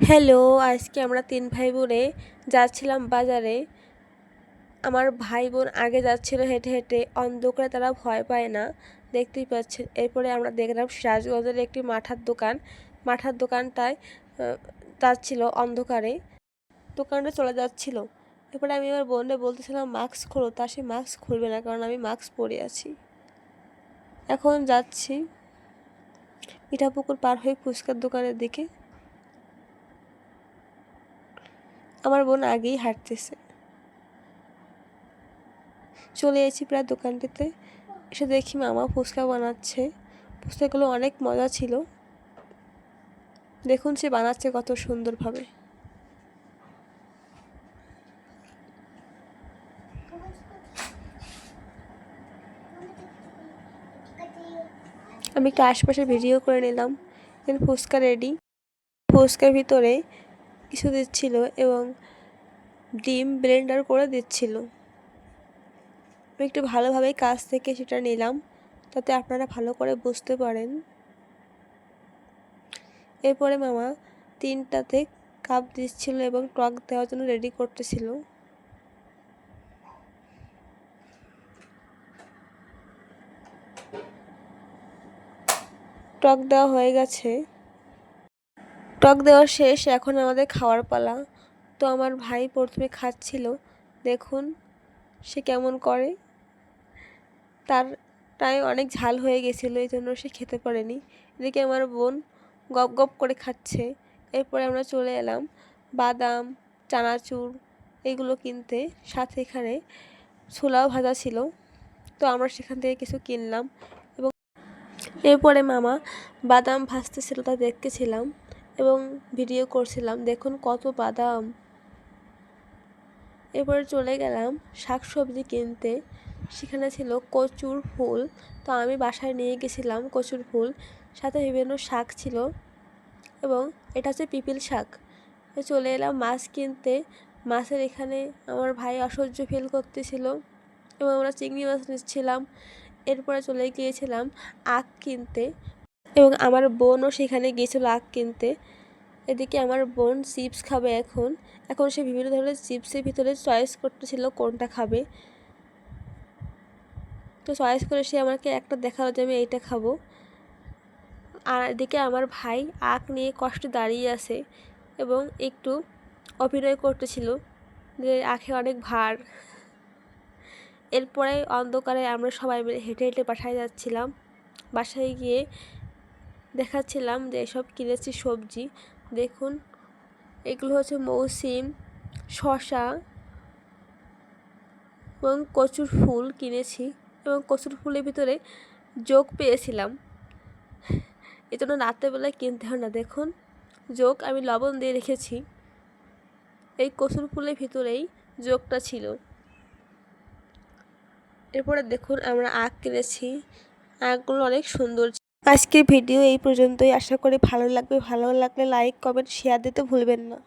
Hello, আজকে আমরা ৩ ভাই বোনে যাচ্ছিলাম বাজারে। আমার ভাই বোন আগে যাচ্ছিল হেঁটে হেঁটে, অন্ধকারে তারা ভয় পায় না, দেখতেই পাচ্ছেন। এরপরে আমরা দেখলাম সিরাজগঞ্জের একটি মাঠার দোকানটায় যাচ্ছিল অন্ধকারে, দোকানটা চলে যাচ্ছিল। এরপরে আমি আমার বোনকে বলতেছিলাম মাস্ক খোলো, তা সে মাস্ক খুলবে না, কারণ আমি মাস্ক পরে আছি। এখন যাচ্ছি মিঠাপুকুর পার হয়ে ফুচকার দোকানের দিকে। আমার বোন আগেই হাঁটতেছে। চলে এসেছি প্রায় দোকানটিতে, এসে দেখি মামা ফুচকা বানাচ্ছে। ফুচকাগুলো অনেক মজা ছিল, দেখুন সে বানাচ্ছে কত সুন্দরভাবে। আমি একটু আশপাশে ভিডিও করে নিলাম। দেন ফুচকা রেডি। ফুচকার ভিতরে কিছু দিচ্ছিল এবং ডিম ব্লেন্ডার করে দিচ্ছিল। আমি একটু ভালোভাবে কাছ থেকে সেটা নিলাম, যাতে আপনারা ভালো করে বুঝতে পারেন। এরপরে মামা 3টাতে কাপ দিচ্ছিল এবং টক দেওয়ার জন্য রেডি করতেছিল। টক দেওয়া হয়ে গেছে, টক দেওয়া শেষ, এখন আমাদের খাওয়ার পালা। তো আমার ভাই প্রথমে খাচ্ছিল, দেখুন সে কেমন করে। তাই অনেক ঝাল হয়ে গেছিলো, এই জন্য সে খেতে পারেনি। এদিকে আমার বোন গপ গপ করে খাচ্ছে। এরপরে আমরা চলে এলাম বাদাম, চানাচুর এগুলো কিনতে, সাথে এখানে ছোলাও ভাজা ছিল। তো আমরা সেখান থেকে কিছু কিনলাম এবং এরপরে মামা বাদাম ভাজতেছিল, তা দেখতেছিলাম এবং ভিডিও করছিলাম। দেখুন কত বাদাম। এরপরে চলে গেলাম শাকসবজি কিনতে, সেখানে ছিল কচুর ফুল। তো আমি বাসায় নিয়ে গেছিলাম কচুর ফুল, সাথে বিভিন্ন শাক ছিল এবং এটা হচ্ছে পিপিল শাক। চলে এলাম মাছ কিনতে। মাছের এখানে আমার ভাই অসহ্য ফিল করতেছিল এবং আমরা চিংড়ি মাছ নিচ্ছিলাম। এরপরে চলে গিয়েছিলাম আখ কিনতে এবং আমার বোনও সেখানে গিয়েছিল আখ কিনতে। এদিকে আমার বোন চিপস খাবে। এখন সে বিভিন্ন ধরনের চিপসের ভিতরে চয়েস করতেছিল কোনটা খাবে। তো চয়েস করে সে আমাকে একটা দেখালো যে আমি এইটা খাবো। আর এদিকে আমার ভাই আখ নিয়ে কষ্টে দাঁড়িয়ে আছে এবং একটু অভিনয় করতেছিল যে আখে অনেক ভার। এরপরে অন্ধকারে আমরা সবাই মিলে হেঁটে হেঁটে বাসায় যাচ্ছিলাম। বাসায় গিয়ে দেখাচ্ছিলাম যে এসব কিনেছি সবজি। দেখুন এগুলো হচ্ছে মৌসিম, শসা এবং কচুর ফুল কিনেছি এবং কচুর ফুলের ভিতরে যোগ পেয়েছিলাম, এই জন্য রাত্রেবেলায় কিনতে হয় না। দেখুন যোগ আমি লবণ দিয়ে রেখেছি, এই কচুর ফুলের ভিতরেই যোগটা ছিল। এরপরে দেখুন আমরা আখ কিনেছি, আখগুলো অনেক সুন্দর। আজকের ভিডিও এই পর্যন্তই, আশা করি ভালো লাগবে। ভালো লাগলে লাইক, কমেন্ট, শেয়ার দিতে ভুলবেন না।